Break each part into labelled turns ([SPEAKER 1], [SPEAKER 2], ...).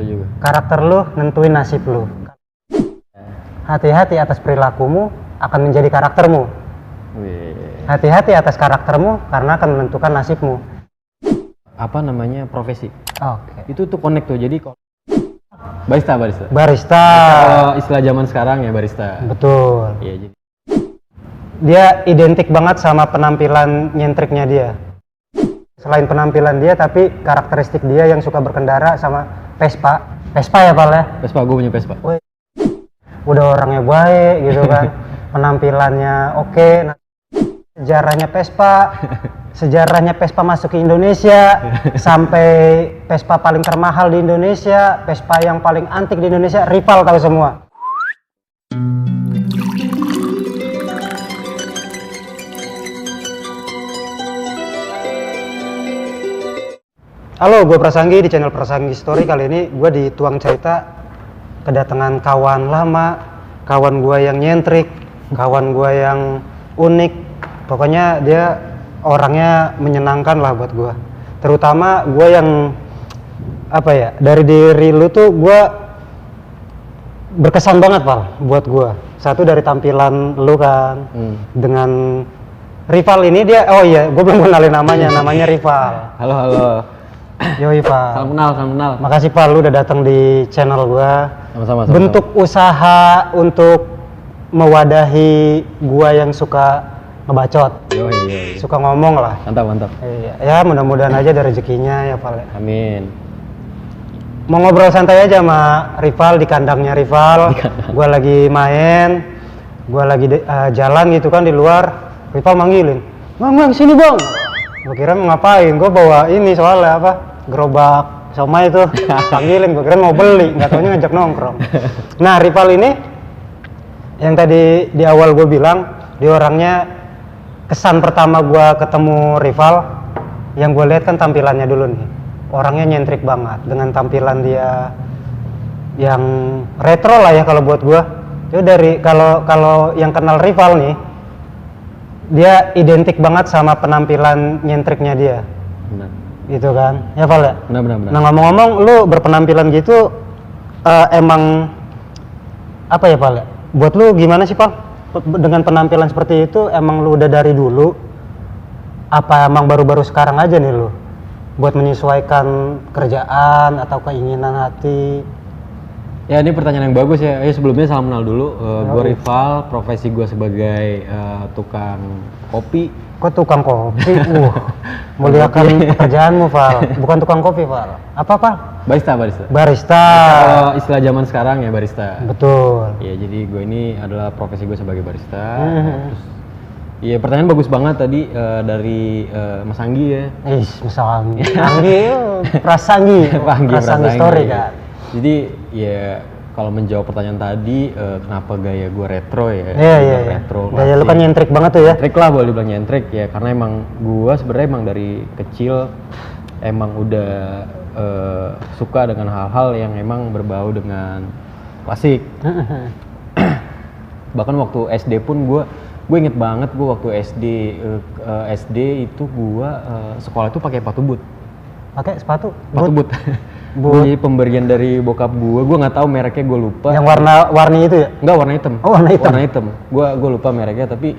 [SPEAKER 1] juga.
[SPEAKER 2] Karakter lu nentuin nasib lu. Hati-hati atas perilakumu akan menjadi karaktermu.
[SPEAKER 1] Wih.
[SPEAKER 2] Hati-hati atas karaktermu karena akan menentukan nasibmu.
[SPEAKER 1] Apa namanya profesi?
[SPEAKER 2] Oke.
[SPEAKER 1] Itu tuh connect tuh. Jadi barista.
[SPEAKER 2] Barista.
[SPEAKER 1] Kalau istilah zaman sekarang ya barista.
[SPEAKER 2] Betul.
[SPEAKER 1] Iya, jadi
[SPEAKER 2] Dia identik banget sama penampilan nyentriknya dia. Selain penampilan dia, tapi karakteristik dia yang suka berkendara sama Vespa. Vespa ya, Pal ya?
[SPEAKER 1] Vespa, gue punya Vespa.
[SPEAKER 2] Wih, udah orangnya baik gitu kan. Penampilannya oke. Nah, sejarahnya Vespa masuk ke Indonesia sampai Vespa paling termahal di Indonesia, Vespa yang paling antik di Indonesia, rival tahu semua. Halo, gue Prasanggi di channel Prasanggi Story. Kali ini gue di Tuang Cerita kedatangan kawan lama, kawan gue yang nyentrik, kawan gue yang unik. Pokoknya dia orangnya menyenangkan lah buat gue. Terutama gue yang apa ya, dari diri lu tuh gue berkesan banget, Pal, buat gue. Satu dari tampilan lu kan, dengan Rival ini dia, oh iya, gue belum kenalin namanya Rival.
[SPEAKER 1] Halo.
[SPEAKER 2] Yoi, Pak.
[SPEAKER 1] Salam kenal.
[SPEAKER 2] Makasih, Pak, lu udah datang di channel gua.
[SPEAKER 1] Sama-sama.
[SPEAKER 2] Bentuk usaha untuk mewadahi gua yang suka ngebacot.
[SPEAKER 1] Yoi.
[SPEAKER 2] Suka ngomong lah.
[SPEAKER 1] Mantap.
[SPEAKER 2] Iya, ya mudah-mudahan aja ada rezekinya ya, Pak.
[SPEAKER 1] Amin.
[SPEAKER 2] Mau ngobrol santai aja sama Rival di kandangnya Rival. Gua lagi main, gua lagi jalan gitu kan di luar. Rival manggilin, "Bang, sini, Bang." Gue kira mau ngapain, gue bawa ini soalnya apa, gerobak somai itu. Panggilin, gue kira mau beli, nggak taunya ngajak nongkrong. Nah, Rival ini yang tadi di awal gue bilang, dia orangnya, kesan pertama gue ketemu Rival yang gue lihat kan tampilannya dulu nih, orangnya nyentrik banget dengan tampilan dia yang retro lah ya kalau buat gue. Itu dari kalau yang kenal Rival nih, dia identik banget sama penampilan nyentriknya dia.
[SPEAKER 1] Benar.
[SPEAKER 2] Gitu kan, ya, Val ya?
[SPEAKER 1] Benar.
[SPEAKER 2] Nah, ngomong-ngomong, lu berpenampilan gitu emang apa ya, Val ya? Buat lu gimana sih, Val? Dengan penampilan seperti itu, emang lu udah dari dulu? Apa emang baru-baru sekarang aja nih lu? Buat menyesuaikan kerjaan atau keinginan hati?
[SPEAKER 1] Ya, ini pertanyaan yang bagus ya. Sebelumnya salam kenal dulu. Gue Rival, profesi gue sebagai tukang kopi.
[SPEAKER 2] Kok tukang kopi? Muliakan pekerjaanmu, Val. Bukan tukang kopi, Val. Apa, Val? Barista.
[SPEAKER 1] Kalau istilah zaman sekarang ya barista.
[SPEAKER 2] Betul.
[SPEAKER 1] Ya, jadi gue ini adalah profesi gue sebagai barista. Terus, iya, pertanyaan bagus banget tadi dari Mas Anggi ya.
[SPEAKER 2] Mas Anggi. Prasanggi Story kan.
[SPEAKER 1] Jadi ya kalau menjawab pertanyaan tadi, kenapa gaya gue retro ya?
[SPEAKER 2] Iya.
[SPEAKER 1] Retro.
[SPEAKER 2] Gaya lu kan nyentrik banget tuh ya?
[SPEAKER 1] Nyentrik lah, boleh dibilang nyentrik ya, karena emang gue sebenarnya emang dari kecil emang udah suka dengan hal-hal yang emang berbau dengan klasik. Bahkan waktu SD pun gue inget banget, gue waktu SD itu gue sekolah itu pakai sepatu boot.
[SPEAKER 2] Pakai sepatu
[SPEAKER 1] boot. Jadi pemberian dari bokap gue nggak tahu mereknya, gue lupa.
[SPEAKER 2] Yang warni itu ya?
[SPEAKER 1] Enggak, warna hitam.
[SPEAKER 2] Oh, warna
[SPEAKER 1] hitam. Gue lupa mereknya, tapi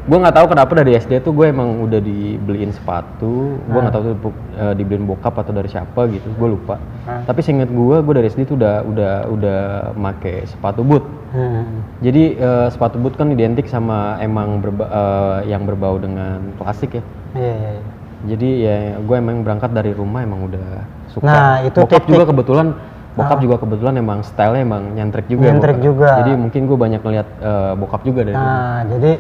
[SPEAKER 1] gue nggak tahu kenapa dari SD tuh gue emang udah dibeliin sepatu. Gue nggak tahu tuh dibeliin bokap atau dari siapa gitu, gue lupa. Tapi seinget gue dari SD tuh udah make sepatu boot. Jadi sepatu boot kan identik sama emang yang berbau dengan klasik ya.
[SPEAKER 2] Iya.
[SPEAKER 1] Jadi ya gue emang berangkat dari rumah emang udah suka.
[SPEAKER 2] Nah, itu
[SPEAKER 1] bokap juga kebetulan emang stylenya emang nyentrik juga. Jadi mungkin gue banyak ngeliat bokap juga dari rumah.
[SPEAKER 2] Jadi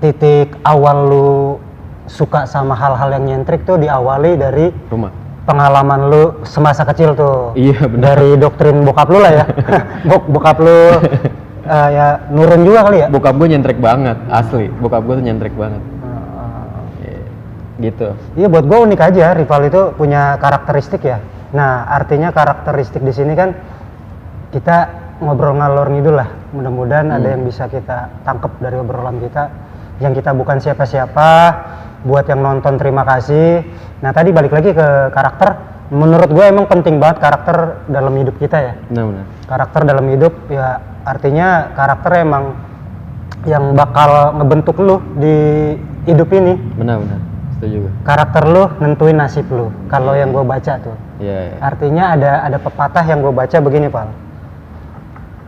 [SPEAKER 2] titik awal lu suka sama hal-hal yang nyentrik tuh diawali dari
[SPEAKER 1] rumah.
[SPEAKER 2] Pengalaman lu semasa kecil tuh.
[SPEAKER 1] Iya, benar.
[SPEAKER 2] Dari doktrin bokap lu lah ya. Bokap lu ya nurun juga kali ya.
[SPEAKER 1] Bokap gue nyentrik banget, asli. Bokap gue tuh nyentrik banget. Gitu. Iya,
[SPEAKER 2] buat gue unik aja. Rival itu punya karakteristik ya. Nah, artinya karakteristik di sini kan kita ngobrol ngalor ngidul lah. Mudah-mudahan ada yang bisa kita tangkep dari obrolan kita. Yang kita bukan siapa-siapa. Buat yang nonton terima kasih. Nah, tadi balik lagi ke karakter. menurut gue emang penting banget karakter dalam hidup kita ya.
[SPEAKER 1] Benar.
[SPEAKER 2] Karakter dalam hidup ya artinya karakter emang yang bakal ngebentuk lu di hidup ini.
[SPEAKER 1] Benar. Setuju gue.
[SPEAKER 2] Karakter lu nentuin nasib lu. Kalau yang gue baca tuh.
[SPEAKER 1] Iya.
[SPEAKER 2] Artinya ada pepatah yang gue baca begini, Pal.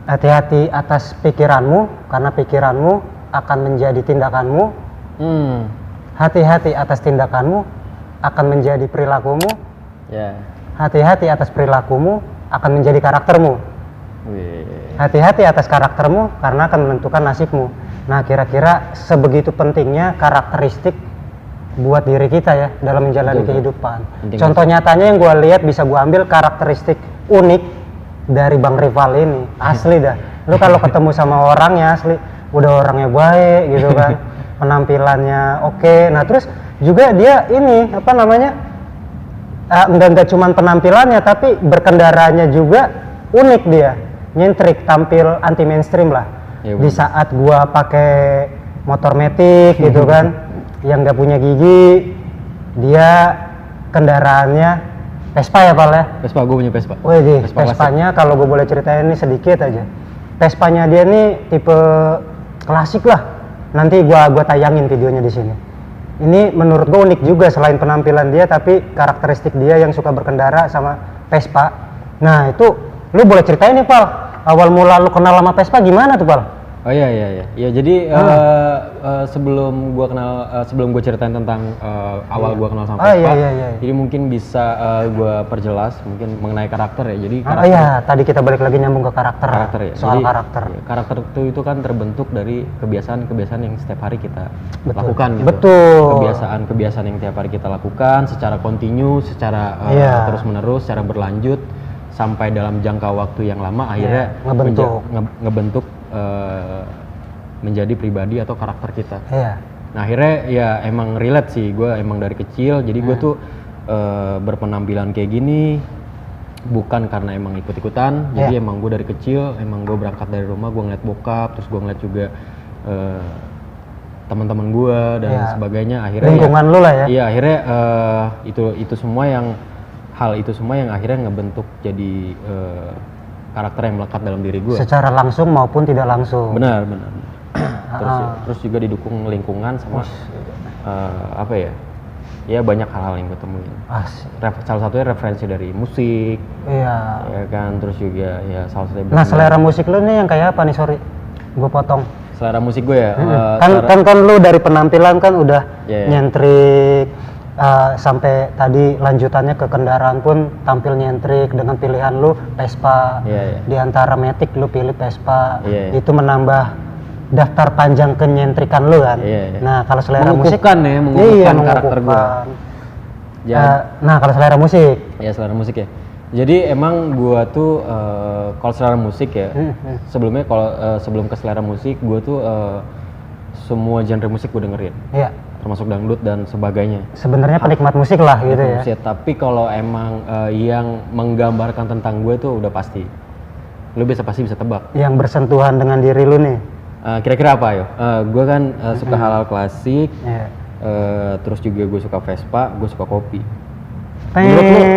[SPEAKER 2] Hati-hati atas pikiranmu karena pikiranmu akan menjadi tindakanmu. Hati-hati atas tindakanmu akan menjadi perilakumu.
[SPEAKER 1] Ya.
[SPEAKER 2] Hati-hati atas perilakumu akan menjadi karaktermu. Hati-hati atas karaktermu karena akan menentukan nasibmu. Nah, kira-kira sebegitu pentingnya karakteristik buat diri kita ya dalam menjalani kehidupan. Contoh nyatanya yang gue lihat bisa gue ambil karakteristik unik dari Bang Rival ini. Asli dah. Lu kalau ketemu sama orangnya asli udah orangnya baik gitu kan. Penampilannya oke. Nah, terus juga dia ini apa namanya? Enggak cuman penampilannya tapi berkendaranya juga unik dia. Nyentrik, tampil anti mainstream lah.
[SPEAKER 1] Ya,
[SPEAKER 2] di saat gua pakai motor matic gitu kan yang nggak punya gigi, dia kendaraannya Vespa ya Pal ya?
[SPEAKER 1] Vespa, gue punya Vespa.
[SPEAKER 2] Wih, Vespanya kalau gue boleh ceritain ini sedikit aja. Vespanya dia nih tipe klasik lah. Nanti gua tayangin videonya di sini. Ini menurut gue unik juga selain penampilan dia, tapi karakteristik dia yang suka berkendara sama Vespa. Nah itu, lu boleh ceritain nih Pal, awal mula lu kenal sama Vespa gimana tuh Pal?
[SPEAKER 1] Oh iya. Ya jadi sebelum gue ceritain tentang awal gue kenal sama Vespa, jadi mungkin bisa gue perjelas mungkin mengenai karakter ya. Jadi
[SPEAKER 2] tadi kita balik lagi nyambung ke karakter ya. Soal
[SPEAKER 1] jadi,
[SPEAKER 2] karakter.
[SPEAKER 1] Ya, karakter itu kan terbentuk dari kebiasaan-kebiasaan yang setiap hari kita lakukan gitu.
[SPEAKER 2] Betul.
[SPEAKER 1] Kebiasaan yang tiap hari kita lakukan secara kontinu, secara terus-menerus, secara berlanjut sampai dalam jangka waktu yang lama akhirnya ngebentuk menjadi pribadi atau karakter kita. Nah akhirnya ya emang relate sih, gue emang dari kecil jadi gue tuh berpenampilan kayak gini bukan karena emang ikut-ikutan. Jadi emang gue dari kecil emang gue berangkat dari rumah, gue ngeliat bokap, terus gue ngeliat juga teman-teman gue dan sebagainya. Akhirnya
[SPEAKER 2] lingkungan lu lah ya.
[SPEAKER 1] Iya akhirnya itu semua yang akhirnya ngebentuk jadi karakter yang melekat dalam diri gue.
[SPEAKER 2] Secara langsung maupun tidak langsung.
[SPEAKER 1] Benar. Terus juga didukung lingkungan sama apa ya? Ya banyak hal-hal yang gue temuin. Salah satunya referensi dari musik.
[SPEAKER 2] Iya.
[SPEAKER 1] Ya kan, terus juga ya salah satunya.
[SPEAKER 2] Nah selera musik lu nih yang kayak apa nih, sorry, gue potong.
[SPEAKER 1] Selera musik gue ya.
[SPEAKER 2] Kan lu dari penampilan kan udah nyentrik. Sampai tadi lanjutannya ke kendaraan pun tampil nyentrik dengan pilihan lu Vespa. Di antara Matic lu pilih Vespa. Itu menambah daftar panjang kenyentrikan lu kan. Nah kalau selera musik
[SPEAKER 1] mengukuhkan karakter gua.
[SPEAKER 2] Nah kalau selera musik
[SPEAKER 1] selera musik ya, jadi emang gua tuh kalau selera musik ya sebelumnya sebelum ke selera musik gua tuh semua genre musik gua dengerin, termasuk dangdut dan sebagainya.
[SPEAKER 2] Sebenarnya penikmat musik lah gitu ya.
[SPEAKER 1] Tapi kalau emang yang menggambarkan tentang gue tuh udah pasti lu pasti bisa tebak
[SPEAKER 2] yang bersentuhan dengan diri lu nih.
[SPEAKER 1] Kira-kira apa yo? Gue kan suka hal-hal klasik, terus juga gue suka Vespa, gue suka kopi.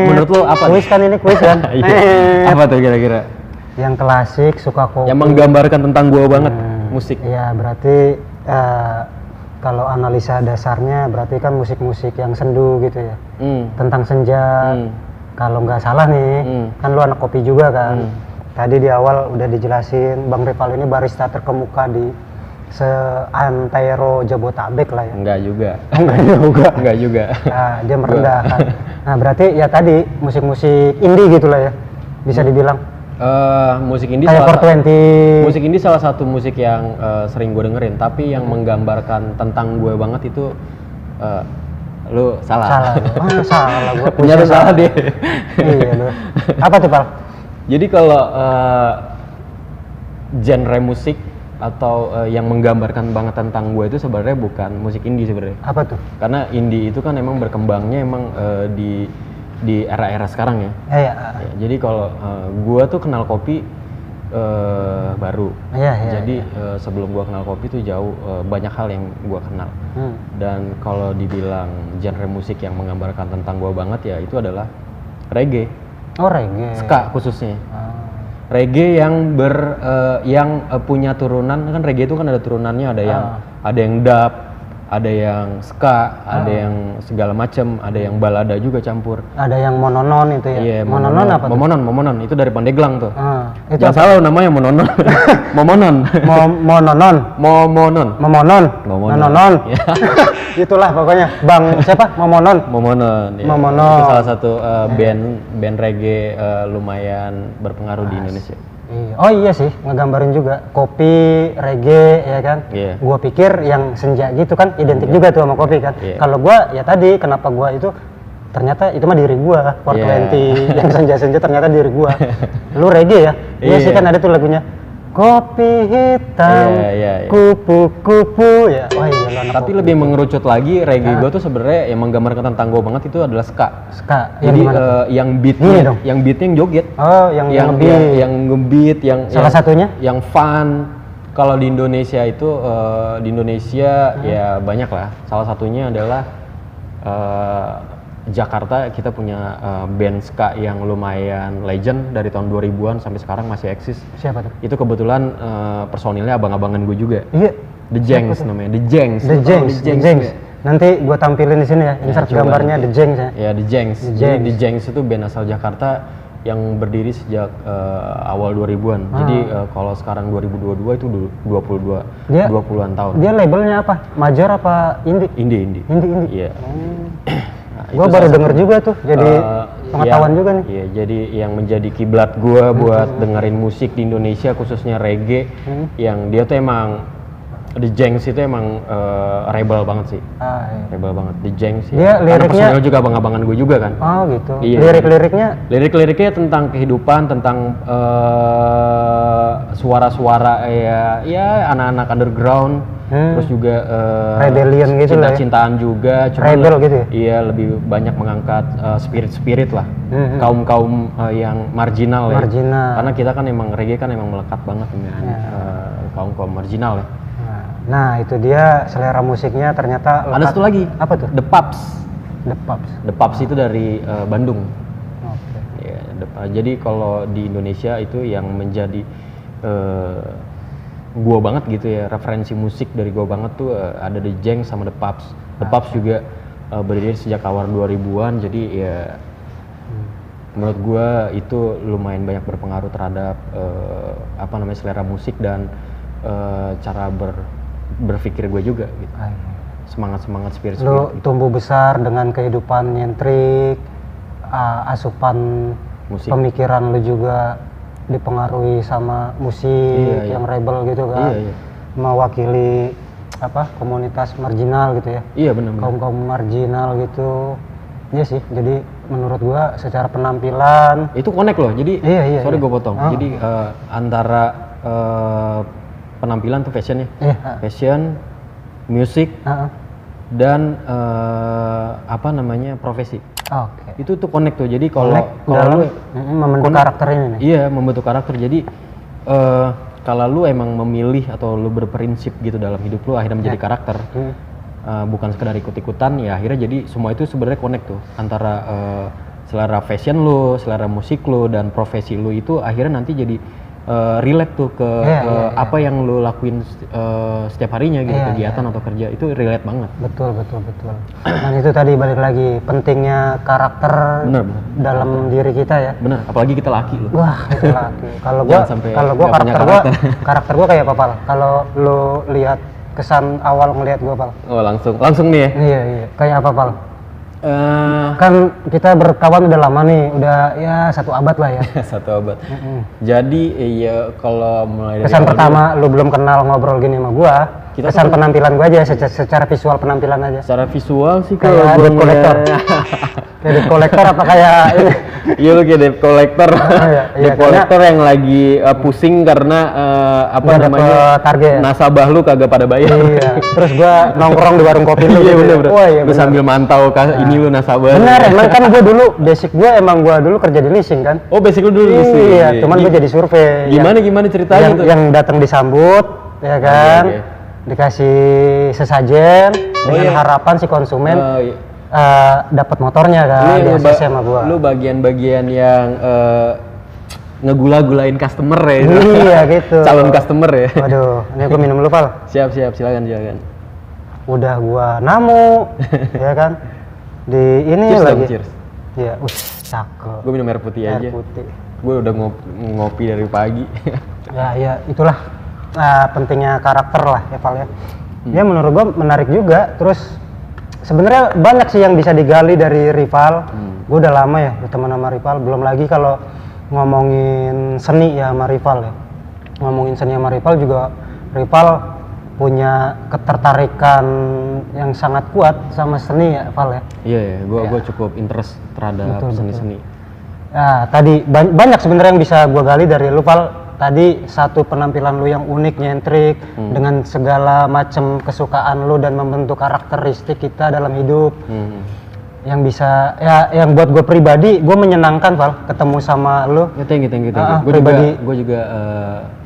[SPEAKER 1] Menurut lu apa?
[SPEAKER 2] Kuis kan ini kuis kan?
[SPEAKER 1] Apa tuh kira-kira?
[SPEAKER 2] Yang klasik suka kopi.
[SPEAKER 1] Yang menggambarkan tentang gue banget musik.
[SPEAKER 2] Iya berarti kalau analisa dasarnya berarti kan musik-musik yang sendu gitu ya. Tentang senja. Kalau nggak salah nih, kan lu anak kopi juga kan. Tadi di awal udah dijelasin Bang Rival ini barista terkemuka di seantero Jabotabek lah ya.
[SPEAKER 1] Enggak juga.
[SPEAKER 2] Enggak juga. Nah, dia merendahkan. Nah, berarti ya tadi musik-musik indie gitu lah ya. Bisa dibilang.
[SPEAKER 1] Musik indie musik indie salah satu musik yang sering gue dengerin, tapi yang menggambarkan tentang gue banget itu lu salah.
[SPEAKER 2] Salah gue
[SPEAKER 1] punya salah deh.
[SPEAKER 2] Iya lu. Apa tuh Pal?
[SPEAKER 1] Jadi kalau genre musik atau yang menggambarkan banget tentang gue itu sebenarnya bukan musik indie sebenarnya.
[SPEAKER 2] Apa tuh?
[SPEAKER 1] Karena indie itu kan emang berkembangnya emang di era-era sekarang ya. Jadi kalau gue tuh kenal kopi baru. Jadi sebelum gue kenal kopi tuh jauh banyak hal yang gue kenal. Dan kalau dibilang genre musik yang menggambarkan tentang gue banget ya itu adalah reggae,
[SPEAKER 2] Oh, reggae.
[SPEAKER 1] ska khususnya.
[SPEAKER 2] Ah.
[SPEAKER 1] Reggae yang punya turunan, kan reggae itu kan ada turunannya, ada yang dub, ada yang ska, ada yang segala macam, ada yang balada juga campur.
[SPEAKER 2] Ada yang mononon itu ya?
[SPEAKER 1] Iya,
[SPEAKER 2] mononon apa tuh?
[SPEAKER 1] Momonon itu dari Pandeglang tuh.
[SPEAKER 2] Itu
[SPEAKER 1] Jangan salah namanya mononon. Momonon.
[SPEAKER 2] mononon.
[SPEAKER 1] Momonon.
[SPEAKER 2] Momonon.
[SPEAKER 1] Momonon.
[SPEAKER 2] Mononon.
[SPEAKER 1] Ya.
[SPEAKER 2] Itulah pokoknya. Bang siapa? Momonon.
[SPEAKER 1] Momonon. Ya.
[SPEAKER 2] Momonon.
[SPEAKER 1] Itu salah satu band reggae lumayan berpengaruh di Indonesia.
[SPEAKER 2] Iya. Oh iya sih, ngegambarin juga kopi, reggae, ya kan?
[SPEAKER 1] Iya.
[SPEAKER 2] Gua pikir yang senja gitu kan identik juga tuh sama kopi kan.
[SPEAKER 1] Iya.
[SPEAKER 2] Kalau gua ya tadi kenapa gua itu ternyata itu mah diri gua, 420 yang senja-senja ternyata diri gua. Lu reggae ya? Iya sih kan ada tuh lagunya. Kopi hitam, kupu-kupu ya. Wah iya lu anak
[SPEAKER 1] Tapi
[SPEAKER 2] kopi.
[SPEAKER 1] lebih mengerucut lagi reggae gua tuh sebenarnya yang menggambarkan tentang gua banget itu adalah ska.
[SPEAKER 2] Ska.
[SPEAKER 1] Jadi yang beatnya,
[SPEAKER 2] dong.
[SPEAKER 1] yang joget.
[SPEAKER 2] Oh, yang
[SPEAKER 1] ngebeat, yang
[SPEAKER 2] salah satunya
[SPEAKER 1] yang fun. Kalau di Indonesia itu ya banyak lah. Salah satunya adalah Jakarta kita punya band ska yang lumayan legend dari tahun 2000-an sampai sekarang masih eksis.
[SPEAKER 2] Siapa tuh?
[SPEAKER 1] Itu kebetulan personilnya abang-abangan gue juga.
[SPEAKER 2] Iya.
[SPEAKER 1] The Jengs namanya. The Jengs.
[SPEAKER 2] The Jengs. Nanti gua tampilin di sini ya, insert gambarnya The Jengs ya.
[SPEAKER 1] Ya, The Jengs. Jadi The Jengs itu band asal Jakarta yang berdiri sejak awal 2000-an. Jadi kalau sekarang 2022 itu 20-an tahun.
[SPEAKER 2] Dia labelnya apa? Major apa indie?
[SPEAKER 1] Indie. Iya. Nah,
[SPEAKER 2] Gua baru denger juga tuh, jadi pengetahuan juga nih.
[SPEAKER 1] Iya, jadi yang menjadi kiblat gua buat dengerin musik di Indonesia khususnya reggae yang dia tuh emang The Jengs itu emang rebel banget sih.
[SPEAKER 2] Iya.
[SPEAKER 1] Rebel banget. The Jengs
[SPEAKER 2] Dia
[SPEAKER 1] ya. Karena
[SPEAKER 2] liriknya
[SPEAKER 1] personil juga abang-abangan gue juga kan.
[SPEAKER 2] Oh gitu.
[SPEAKER 1] Iya. Lirik-liriknya tentang kehidupan, tentang suara-suara ya anak-anak underground. Terus juga
[SPEAKER 2] rebellion gitu lah ya.
[SPEAKER 1] Cinta-cintaan juga.
[SPEAKER 2] Rebel gitu ya?
[SPEAKER 1] Iya, lebih banyak mengangkat spirit-spirit lah. Kaum-kaum yang marginal ya. Karena kita kan emang reggae kan emang melekat banget dengan kaum-kaum marginal ya.
[SPEAKER 2] Nah itu dia selera musiknya ternyata lekat.
[SPEAKER 1] Ada satu lagi.
[SPEAKER 2] Apa tuh?
[SPEAKER 1] The Pups.
[SPEAKER 2] The
[SPEAKER 1] Pups itu dari Bandung.
[SPEAKER 2] Oke.
[SPEAKER 1] Ya, jadi kalau di Indonesia itu yang menjadi gua banget gitu ya, referensi musik dari gua banget tuh ada The Jengs sama The Pups. The Pups juga berdiri sejak awal 2000-an, jadi ya menurut gua itu lumayan banyak berpengaruh terhadap selera musik dan cara berpikir gue juga gitu. Semangat spirit.
[SPEAKER 2] Lu tumbuh besar dengan kehidupan nyentrik, asupan musik. Pemikiran lu juga dipengaruhi sama musik yang rebel gitu kan. Iya. Mewakili komunitas marginal gitu ya.
[SPEAKER 1] Iya benar.
[SPEAKER 2] Kaum marginal gitu. Iya sih. Jadi menurut gua secara penampilan
[SPEAKER 1] itu connect loh. Jadi sorry gue potong. Jadi antara penampilan tuh fashionnya, fashion, musik, dan profesi.
[SPEAKER 2] Oke.
[SPEAKER 1] Itu tuh connect tuh. Jadi kalau lu
[SPEAKER 2] membentuk karakter ini nih.
[SPEAKER 1] Iya, membentuk karakter. Jadi kalau lu emang memilih atau lu berprinsip gitu dalam hidup lu akhirnya menjadi karakter. Bukan sekedar ikut-ikutan ya, akhirnya jadi semua itu sebenarnya connect tuh antara selera fashion lu, selera musik lu dan profesi lu itu akhirnya nanti jadi relate tuh ke apa yang lu lakuin setiap harinya gitu, kegiatan atau kerja itu relate banget. Betul.
[SPEAKER 2] Dan itu tadi balik lagi pentingnya karakter dalam diri kita ya.
[SPEAKER 1] Bener, apalagi kita laki lu.
[SPEAKER 2] Wah, itu laki. Kalau gua karakter gua kayak apa, Pal? Kalau lu lihat kesan awal ngelihat gua, Pal. Oh,
[SPEAKER 1] langsung nih ya.
[SPEAKER 2] Iya. Kayak apa, Pal? Kan kita berkawan udah lama nih, udah ya 1 abad lah ya.
[SPEAKER 1] 1 abad. Jadi ya kalau mulai dari
[SPEAKER 2] kesan pertama lu belum kenal ngobrol gini sama gua, kesan penampilan gua aja secara visual penampilan aja.
[SPEAKER 1] Secara visual sih
[SPEAKER 2] kayak debt collector. Kayak debt collector apa kayak ini?
[SPEAKER 1] Iya lu kayak debt collector. Debt collector yang lagi pusing karena
[SPEAKER 2] target.
[SPEAKER 1] Nasabah lu kagak pada bayar.
[SPEAKER 2] Iya. Terus gua nongkrong di warung kopi lu.
[SPEAKER 1] Iya bener. Gua sambil mantau ini lu nasabah.
[SPEAKER 2] Benar, emang kan gua dulu basic gua dulu kerja di leasing kan.
[SPEAKER 1] Oh, basic lu dulu leasing.
[SPEAKER 2] Iya, cuman gua jadi survei.
[SPEAKER 1] Gimana ceritanya tuh?
[SPEAKER 2] Yang datang disambut, ya kan? Dikasih sesajen dengan harapan si konsumen dapat motornya kan di ACC sama gua.
[SPEAKER 1] Lu bagian-bagian yang ngegula-gulain customer ya itu.
[SPEAKER 2] Iya gitu.
[SPEAKER 1] Calon customer ya.
[SPEAKER 2] Waduh, ini gua minum dulu, Pal.
[SPEAKER 1] Siap, silakan.
[SPEAKER 2] Udah gua namu, ya kan. Di ini
[SPEAKER 1] Cheers
[SPEAKER 2] lagi.
[SPEAKER 1] cheers.
[SPEAKER 2] Iya, cakep.
[SPEAKER 1] Gue minum air putih aja.
[SPEAKER 2] Air putih.
[SPEAKER 1] Gue udah ngopi dari pagi.
[SPEAKER 2] Ya, itulah pentingnya karakter lah ya, Val ya. Ya menurut gua menarik juga. Terus sebenarnya banyak sih yang bisa digali dari Rival. Gue udah lama ya berteman sama Rival. Belum lagi kalau ngomongin seni ya sama Rival ya. Ngomongin seni sama Rival juga, Rival punya ketertarikan yang sangat kuat sama seni ya, Val ya.
[SPEAKER 1] Iya, gue cukup interest terhadap seni-seni.
[SPEAKER 2] Nah, tadi banyak sebenarnya yang bisa gue gali dari lu, Val. Tadi satu penampilan lu yang unik, nyentrik, dengan segala macam kesukaan lu dan membentuk karakteristik kita dalam hidup. Yang bisa, ya yang buat gue pribadi, gue menyenangkan, Val, ketemu sama lu.
[SPEAKER 1] Ya, thank you. Gue juga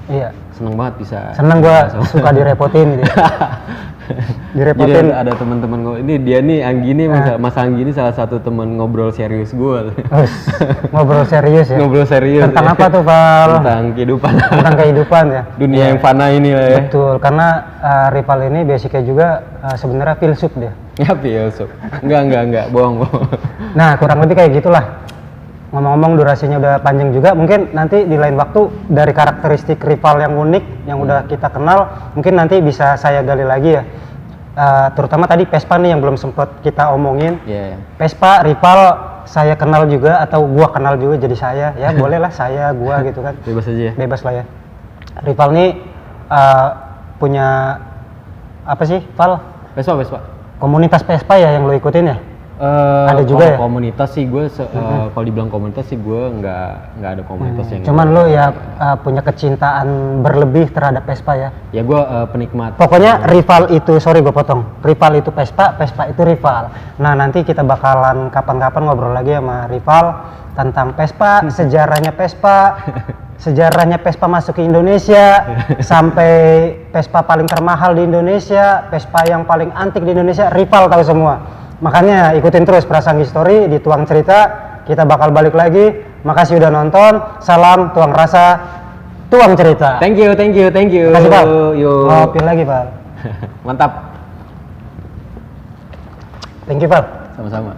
[SPEAKER 2] iya.
[SPEAKER 1] seneng banget bisa.
[SPEAKER 2] Seneng gue suka direpotin gitu. Direpotin.
[SPEAKER 1] Jadi ada teman-teman gue, ini dia nih Anggi nih, Mas Anggi ini salah satu teman ngobrol serius gue.
[SPEAKER 2] Ngobrol serius ya?
[SPEAKER 1] Ngobrol serius.
[SPEAKER 2] Tentang apa tuh, Val?
[SPEAKER 1] Tentang kehidupan.
[SPEAKER 2] Tentang kehidupan ya?
[SPEAKER 1] Dunia yang fana ini lah ya.
[SPEAKER 2] Betul, karena Rival ini basicnya juga sebenarnya filsuf dia.
[SPEAKER 1] Ya, filsuf. Enggak, bohong.
[SPEAKER 2] Nah, kurang lebih kayak gitulah. Ngomong-ngomong durasinya udah panjang juga, mungkin nanti di lain waktu dari karakteristik Rival yang unik yang udah kita kenal, mungkin nanti bisa saya gali lagi ya. Terutama tadi Vespa nih yang belum sempat kita omongin. Vespa, Rival saya kenal juga atau gua kenal juga jadi saya, ya boleh lah saya, gua gitu kan.
[SPEAKER 1] Bebas aja ya.
[SPEAKER 2] Bebas lah ya. Rival nih punya apa sih, Val?
[SPEAKER 1] Vespa.
[SPEAKER 2] Komunitas Vespa ya yang lo ikutin ya? Ada juga ya?
[SPEAKER 1] Komunitas sih gue, kalau dibilang komunitas sih gue nggak ada komunitas yang.
[SPEAKER 2] Cuman lo ya punya kecintaan berlebih terhadap Vespa ya?
[SPEAKER 1] Ya gue penikmat.
[SPEAKER 2] Pokoknya Rival itu, sorry gue potong. Rival itu Vespa, Vespa itu Rival. Nah nanti kita bakalan kapan-kapan ngobrol lagi sama Rival tentang Vespa, sejarahnya Vespa masuk ke Indonesia, sampai Vespa paling termahal di Indonesia, Vespa yang paling antik di Indonesia, Rival tahu semua. Makanya ikutin terus Prasanggi Story di Tuang Cerita, kita bakal balik lagi. Makasih udah nonton, salam Tuang Rasa, Tuang Cerita.
[SPEAKER 1] Thank you.
[SPEAKER 2] Makasih, Pak. Ngopi lagi, Pak.
[SPEAKER 1] Mantap.
[SPEAKER 2] Thank you, Pak.
[SPEAKER 1] Sama-sama.